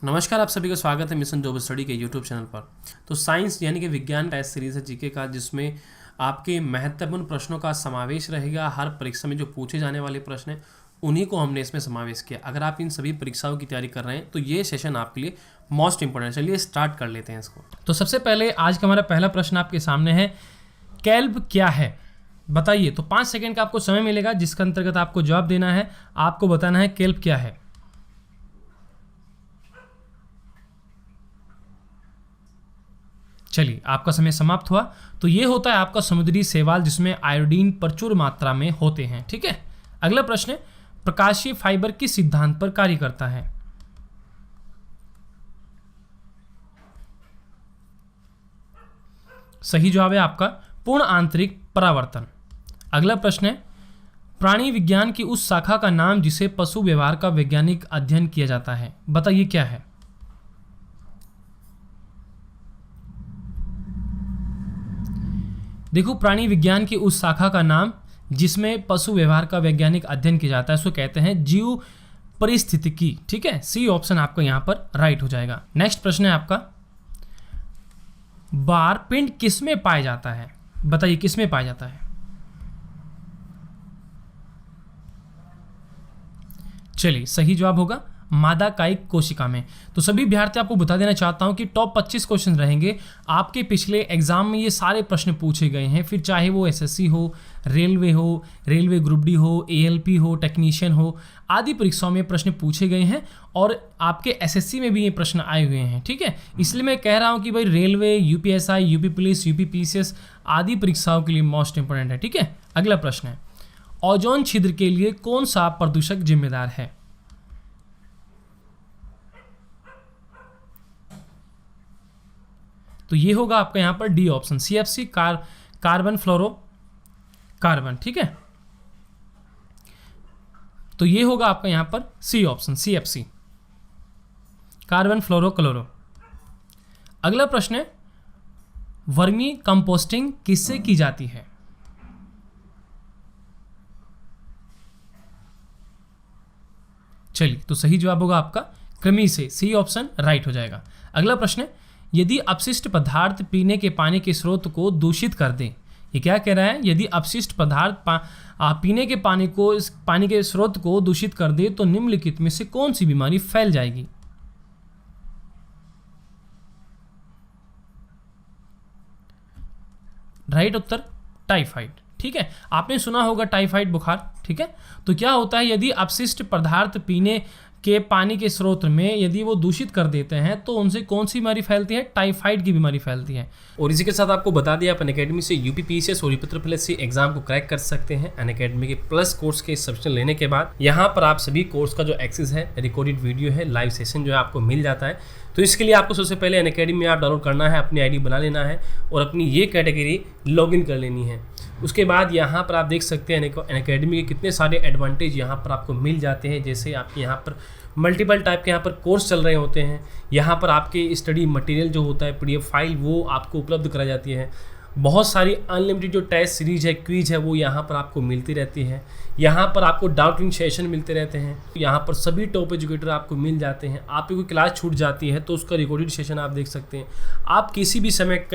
नमस्कार, आप सभी का स्वागत है मिशन जॉब स्टडी के यूट्यूब चैनल पर। तो साइंस यानी कि विज्ञान टेस्ट सीरीज़ है जीके का, जिसमें आपके महत्वपूर्ण प्रश्नों का समावेश रहेगा। हर परीक्षा में जो पूछे जाने वाले प्रश्न हैं उन्हीं को हमने इसमें समावेश किया। अगर आप इन सभी परीक्षाओं की तैयारी कर रहे हैं तो ये सेशन आपके लिए मोस्ट इंपॉर्टेंट है। चलिए स्टार्ट कर लेते हैं इसको। तो सबसे पहले आज का हमारा पहला प्रश्न आपके सामने है, कैल्ब क्या है बताइए। तो 5 सेकंड का आपको समय मिलेगा, जिसके अंतर्गत आपको जवाब देना है। आपको बताना है कैल्ब क्या है। चलिए, आपका समय समाप्त हुआ। तो ये होता है आपका समुद्री शैवाल, जिसमें आयोडीन प्रचुर मात्रा में होते हैं। ठीक है, अगला प्रश्न है, प्रकाशीय फाइबर किस सिद्धांत पर कार्य करता है। सही जवाब है आपका पूर्ण आंतरिक परावर्तन। अगला प्रश्न है, प्राणी विज्ञान की उस शाखा का नाम जिसे पशु व्यवहार का वैज्ञानिक अध्ययन किया जाता है, बताइए क्या है। देखो, प्राणी विज्ञान की उस शाखा का नाम जिसमें पशु व्यवहार का वैज्ञानिक अध्ययन किया जाता है उसको कहते हैं जीव परिस्थितिकी। ठीक है, सी ऑप्शन आपका यहां पर राइट हो जाएगा। नेक्स्ट प्रश्न है आपका, बार पिंड किसमें पाया जाता है, बताइए किसमें पाया जाता है। चलिए, सही जवाब होगा मादा कायिक कोशिका में। तो सभी विद्यार्थी, आपको बता देना चाहता हूं कि टॉप 25 क्वेश्चन रहेंगे आपके। पिछले एग्जाम में ये सारे प्रश्न पूछे गए हैं, फिर चाहे वो एसएससी हो, रेलवे ग्रुप डी हो, एएलपी हो, टेक्नीशियन हो, आदि परीक्षाओं में प्रश्न पूछे गए हैं और आपके एसएससी में भी ये प्रश्न आए हुए हैं। ठीक है, इसलिए मैं कह रहा हूं कि भाई railway, UPSI, UP police, UP PCS आदि परीक्षाओं के लिए मोस्ट इंपोर्टेंट है। ठीक है, अगला प्रश्न है, ओजोन छिद्र के लिए कौन सा प्रदूषक जिम्मेदार है। तो ये होगा आपका यहां पर D option, CFC, carbon fluorocarbon. ठीक है, तो ये होगा आपका यहां पर सी ऑप्शन, सीएफसी, कार्बन फ्लोरोक्लोरो। अगला प्रश्न है, वर्मी कंपोस्टिंग किससे की जाती है। चलिए, तो सही जवाब होगा आपका कृमि से, सी ऑप्शन राइट हो जाएगा। अगला प्रश्न है, यदि अपशिष्ट पदार्थ पीने के पानी के स्रोत को दूषित कर दें, ये क्या कह रहा है, यदि अपशिष्ट पदार्थ पीने के पानी के स्रोत को दूषित कर दे तो निम्नलिखित में से कौन सी बीमारी फैल जाएगी। राइट उत्तर टाइफाइड। ठीक है, आपने सुना होगा टाइफाइड बुखार। ठीक है, तो क्या होता है, यदि अपशिष्ट पदार्थ पीने के पानी के स्रोत में यदि वो दूषित कर देते हैं तो उनसे कौन सी बीमारी फैलती है, टाइफाइड की बीमारी फैलती है। और इसी के साथ आपको बता दिया, आप अनअकैडमी से यूपी पीसीएस और यूपी प्लस सी एग्जाम को क्रैक कर सकते हैं। अनअकैडमी के प्लस कोर्स के सब्सक्रिप्शन लेने के बाद यहाँ पर आप सभी कोर्स का जो एक्सेस है, रिकॉर्डेड वीडियो है, लाइव सेशन जो है आपको मिल जाता है। तो इसके लिए आपको सबसे पहले अनअकैडमी में आप डाउनलोड करना है, अपनी आईडी बना लेना है और अपनी ये कैटेगरी लॉगिन कर लेनी है। उसके बाद यहाँ पर आप देख सकते हैं अनअकैडमी के कितने सारे एडवांटेज यहाँ पर आपको मिल जाते हैं। जैसे आपके यहाँ पर मल्टीपल टाइप के यहाँ पर कोर्स चल रहे होते हैं, यहाँ पर आपके स्टडी मटेरियल जो होता है, पीडीएफ फाइल, वो आपको उपलब्ध कराई जाती है। बहुत सारी अनलिमिटेड जो टेस्ट सीरीज है, क्विज है, वो यहाँ पर आपको मिलती रहती है। यहाँ पर आपको डाउटिंग सेशन मिलते रहते हैं। यहाँ पर सभी टॉप एजुकेटर आपको मिल जाते हैं। आपकी कोई क्लास छूट जाती है तो उसका रिकॉर्डेड सेशन आप देख सकते हैं। आप किसी भी समय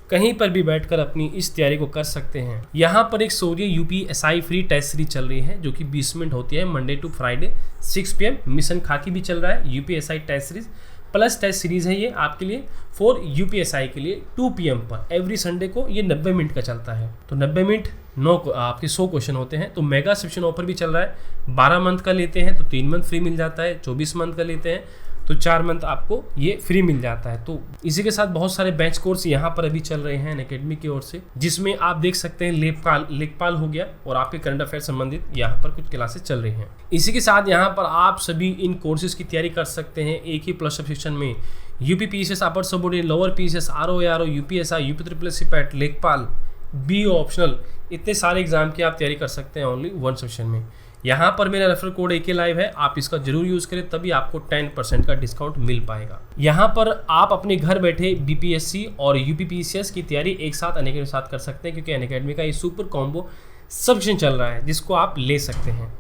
कहीं पर भी बैठकर अपनी इस तैयारी को कर सकते हैं। यहाँ पर एक Surya UPSI free test series चल रही है जो कि 20 मिनट होती है, Monday to Friday 6 PM। Mission खाकी भी चल रहा है, UPSI test series plus test series है ये आपके लिए फॉर यूपीएसआई के लिए 2 PM पर एवरी संडे को। ये 90 मिनट का चलता है, तो 90 मिनट आपके 100 क्वेश्चन होते हैं। तो मेगा सब्सक्रिप्शन ऑफर भी चल रहा है, 12 मंथ का लेते हैं तो 3 मंथ फ्री मिल जाता है, 24 मंथ का लेते हैं तो 4 मंथ आपको ये फ्री मिल जाता है। तो इसी के साथ बहुत सारे बैच कोर्स यहाँ पर अभी चल रहे हैं अनअकैडमी की ओर से, जिसमें आप देख सकते हैं लेखपाल हो गया और आपके करंट अफेयर संबंधित यहाँ पर कुछ क्लासेस चल रही हैं। इसी के साथ यहाँ पर आप सभी इन कोर्सेज की तैयारी कर सकते हैं एक ही प्लस सब्सक्रिप्शन में। UP PCS, upper subordinate, lower PCS, RO, UPSI, UP triple SC PET, Lekhpal, B optional, इतने सारे एग्जाम की आप तैयारी कर सकते हैं ओनली 1 सब्सक्रिप्शन में। यहाँ पर मेरा रेफर कोड AK लाइव है, आप इसका जरूर यूज़ करें, तभी आपको 10% का डिस्काउंट मिल पाएगा। यहाँ पर आप अपने घर बैठे BPSC और UPPCS की तैयारी एक साथ अनअकैडमी के साथ कर सकते हैं, क्योंकि अनअकैडमी का ये सुपर कॉम्बो सब्सक्रिप्शन चल रहा है जिसको आप ले सकते हैं।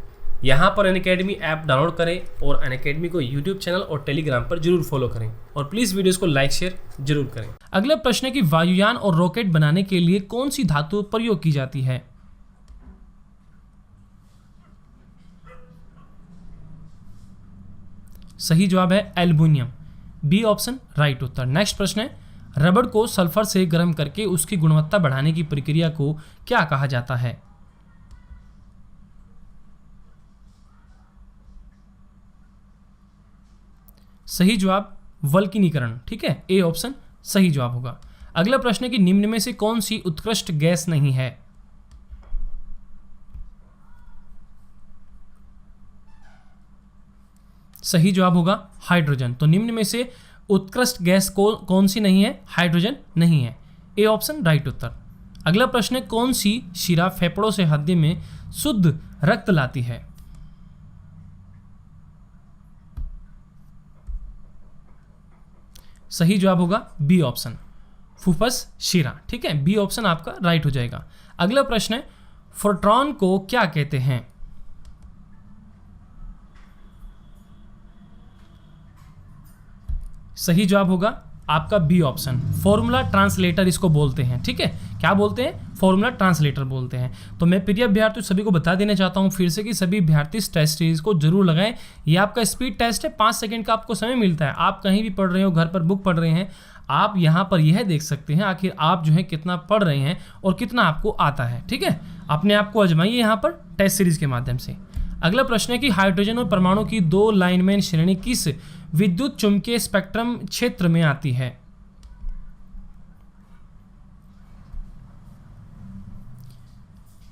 यहाँ पर अनअकैडमी ऐप डाउनलोड करें और अनअकैडमी को यूट्यूब चैनल और टेलीग्राम पर जरूर फॉलो करें और प्लीज़ वीडियोस को लाइक शेयर जरूर करें। अगला प्रश्न है कि वायुयान और रॉकेट बनाने के लिए कौन सी धातु प्रयोग की जाती है? सही जवाब है एल्युमिनियम, बी ऑप्शन राइट उत्तर। नेक्स्ट प्रश्न है, रबड़ को सल्फर से गर्म करके उसकी गुणवत्ता बढ़ाने की प्रक्रिया को क्या कहा जाता है? सही जवाब वल्कनीकरण, ठीक है, ए ऑप्शन सही जवाब होगा। अगला प्रश्न है कि निम्न में से कौन सी उत्कृष्ट गैस नहीं है? सही जवाब होगा हाइड्रोजन। तो निम्न में से उत्कृष्ट गैस कौन सी नहीं है? हाइड्रोजन नहीं है, ए ऑप्शन राइट उत्तर। अगला प्रश्न है, कौन सी शिरा फेफड़ों से हृदय में शुद्ध रक्त लाती है? सही जवाब होगा बी ऑप्शन फुफ्फुस शिरा, ठीक है, बी ऑप्शन आपका राइट हो जाएगा। अगला प्रश्न है, फोटॉन को क्या कहते हैं? सही जवाब होगा आपका बी ऑप्शन फॉर्मूला ट्रांसलेटर इसको बोलते हैं, ठीक है, क्या बोलते हैं? फॉर्मूला ट्रांसलेटर बोलते हैं। तो मैं प्रिय अभ्यर्थी सभी को बता देना चाहता हूं फिर से कि सभी अभ्यर्थी इस टेस्ट सीरीज को जरूर लगाएं। ये आपका स्पीड टेस्ट है, 5 सेकंड का आपको समय मिलता है। आप कहीं भी पढ़ रहे हो, घर पर बुक पढ़ रहे हैं, आप यहाँ पर यह देख सकते हैं आखिर आप जो है कितना पढ़ रहे हैं और कितना आपको आता है, ठीक है। अपने आप को आजमाइए यहाँ पर टेस्ट सीरीज के माध्यम से। अगला प्रश्न है कि हाइड्रोजन और परमाणु की 2 लाइनमैन श्रेणी किस विद्युत चुंबकीय स्पेक्ट्रम क्षेत्र में आती है?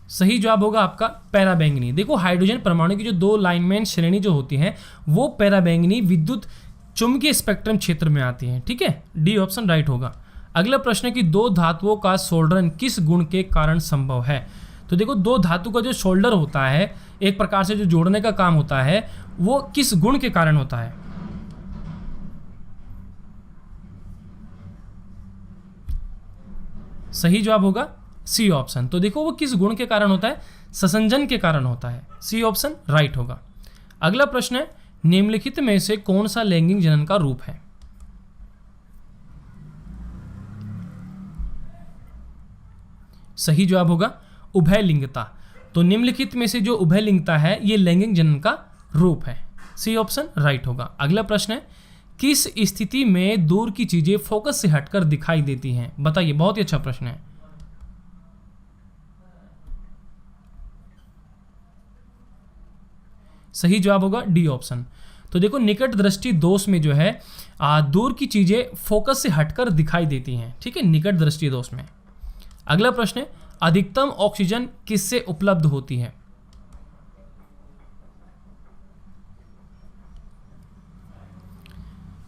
सही जवाब होगा आपका पैराबैंगनी। देखो हाइड्रोजन परमाणु की जो 2 लाइनमैन श्रेणी जो होती है वो पैराबैंगनी विद्युत चुंबकीय स्पेक्ट्रम क्षेत्र में आती है, ठीक है, डी ऑप्शन राइट होगा। अगला प्रश्न है कि 2 धातुओं का सोल्डरन किस गुण के कारण संभव है? तो देखो 2 धातु का जो शोल्डर होता है, एक प्रकार से जो जोड़ने का काम होता है, वो किस गुण के कारण होता है? सही जवाब होगा सी ऑप्शन। तो देखो वो किस गुण के कारण होता है? संसंजन के कारण होता है, सी ऑप्शन राइट होगा। अगला प्रश्न है, निम्नलिखित में से कौन सा लैंगिक जनन का रूप है? सही जवाब होगा उभयलिंगता। तो निम्नलिखित में से जो उभयलिंगता है ये लैंगिक जनन का रूप है, सी ऑप्शन राइट होगा। अगला प्रश्न है, किस स्थिति में दूर की चीजें फोकस से हटकर दिखाई देती हैं? बताइए, बहुत ही अच्छा प्रश्न है। सही जवाब होगा डी ऑप्शन। तो देखो निकट दृष्टि दोष में जो है दूर की चीजें फोकस से हटकर दिखाई देती हैं, ठीक है, निकट दृष्टि दोष में। अगला प्रश्न है, अधिकतम ऑक्सीजन किससे उपलब्ध होती है?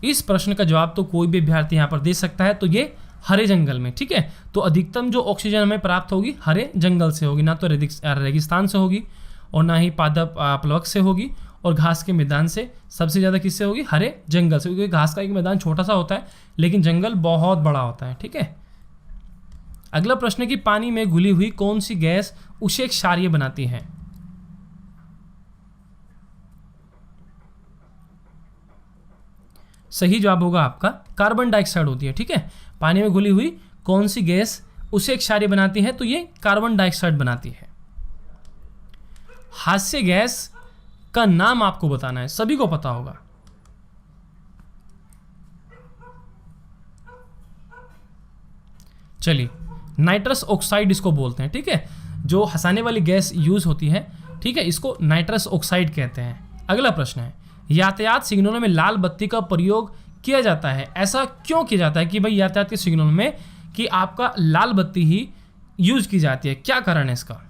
इस प्रश्न का जवाब तो कोई भी अभ्यर्थी यहां पर दे सकता है, तो ये हरे जंगल में, ठीक है। तो अधिकतम जो ऑक्सीजन हमें प्राप्त होगी हरे जंगल से होगी, ना तो रेगिस्तान से होगी और ना ही पादप प्लवक से होगी और घास के मैदान से। सबसे ज़्यादा किससे होगी? हरे जंगल से, क्योंकि घास का एक मैदान छोटा सा होता है लेकिन जंगल बहुत बड़ा होता है, ठीक है। अगला प्रश्न है कि पानी में घुली हुई कौन सी गैस उसे क्षारीय बनाती है? सही जवाब होगा आपका कार्बन डाइऑक्साइड होती है, ठीक है। पानी में घुली हुई कौन सी गैस उसे क्षारीय बनाती है? तो ये कार्बन डाइऑक्साइड बनाती है। हास्य गैस का नाम आपको बताना है, सभी को पता होगा। चलिए, नाइट्रस ऑक्साइड इसको बोलते हैं, ठीक है, जो हंसाने वाली गैस यूज होती है, ठीक है, इसको नाइट्रस ऑक्साइड कहते हैं। अगला प्रश्न है, यातायात सिग्नलों में लाल बत्ती का प्रयोग किया जाता है, ऐसा क्यों किया जाता है कि भाई यातायात के सिग्नल में कि आपका लाल बत्ती ही यूज की जाती है, क्या कारण है इसका?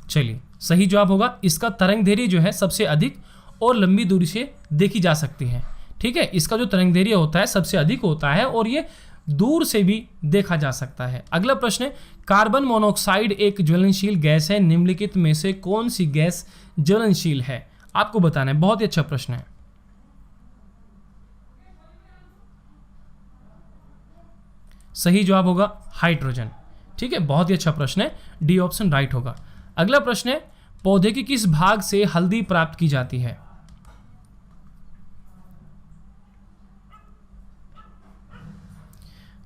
चलिए, सही जवाब होगा इसका तरंगदैर्घ्य जो है सबसे अधिक और लंबी दूरी से देखी जा सकती है, ठीक है। इसका जो तरंगदैर्घ्य होता है सबसे अधिक होता है और ये दूर से भी देखा जा सकता है। अगला प्रश्न है, कार्बन मोनोऑक्साइड एक ज्वलनशील गैस है, निम्नलिखित में से कौन सी गैस ज्वलनशील है? आपको बताना है, बहुत ही अच्छा प्रश्न है। सही जवाब होगा हाइड्रोजन, ठीक है, बहुत ही अच्छा प्रश्न है, डी ऑप्शन राइट होगा। अगला प्रश्न है, पौधे के किस भाग से हल्दी प्राप्त की जाती है?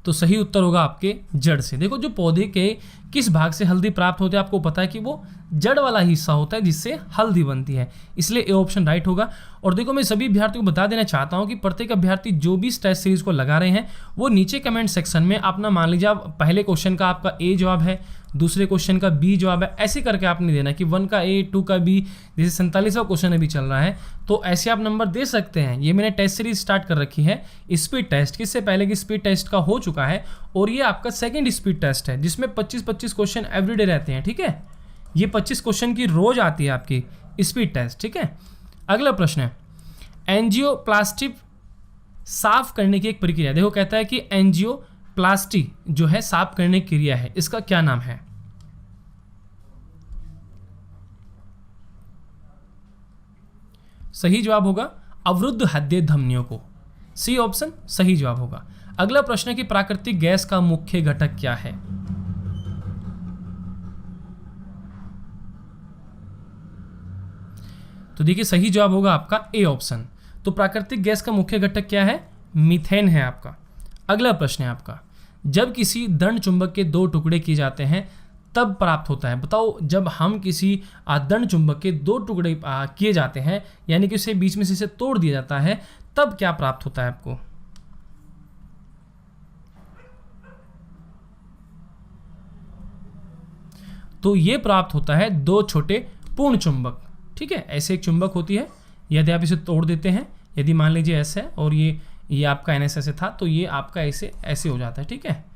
तो सही उत्तर होगा आपके जड़ से। देखो, जो पौधे के किस भाग से हल्दी प्राप्त होते हैं, आपको पता है कि वो जड़ वाला हिस्सा होता है जिससे हल्दी बनती है, इसलिए ए ऑप्शन राइट होगा। और देखो, मैं सभी अभ्यर्थियों को बता देना चाहता हूं कि प्रत्येक अभ्यर्थी जो भी इस टेस्ट सीरीज को लगा रहे हैं वो नीचे कमेंट सेक्शन में अपना, मान लीजिए आप पहले क्वेश्चन का आपका ए जवाब है, दूसरे क्वेश्चन का बी जवाब है, ऐसे करके आपने देना कि 1 का ए, 2 का बी, जैसे 47वां क्वेश्चन अभी चल रहा है, तो ऐसे आप नंबर दे सकते हैं। ये मैंने टेस्ट सीरीज स्टार्ट कर रखी है स्पीड टेस्ट, किससे पहले की स्पीड टेस्ट का हो चुका है, और ये आपका सेकंड स्पीड टेस्ट है जिसमें 25-25 क्वेश्चन एवरीडे रहते हैं, ठीक है। ये 25 क्वेश्चन की रोज आती है आपकी स्पीड टेस्ट, ठीक है। अगला प्रश्न है, एंजियोप्लास्टी साफ करने की एक प्रक्रिया, देखो कहता है कि एंजियोप्लास्टी जो है साफ करने की क्रिया है, इसका क्या नाम है? सही जवाब होगा अवरुद्ध हृदय धमनियों को, सी ऑप्शन सही जवाब होगा। अगला प्रश्न है कि प्राकृतिक गैस का मुख्य घटक क्या है? तो देखिए, सही जवाब होगा आपका ए ऑप्शन। तो प्राकृतिक गैस का मुख्य घटक क्या है? मीथेन है आपका। अगला प्रश्न है आपका, जब किसी दंड चुंबक के 2 टुकड़े किए जाते हैं तब प्राप्त होता है, बताओ जब हम किसी दंड चुंबक के 2 टुकड़े किए जाते हैं, यानी कि उसे बीच में से तोड़ दिया जाता है, तब क्या प्राप्त होता है आपको? तो ये प्राप्त होता है 2 छोटे पूर्ण चुंबक, ठीक है। ऐसे एक चुंबक होती है, यदि आप इसे तोड़ देते हैं, यदि मान लीजिए ऐसे है और ये आपका NS ऐसे था, तो ये आपका ऐसे हो जाता है, ठीक है।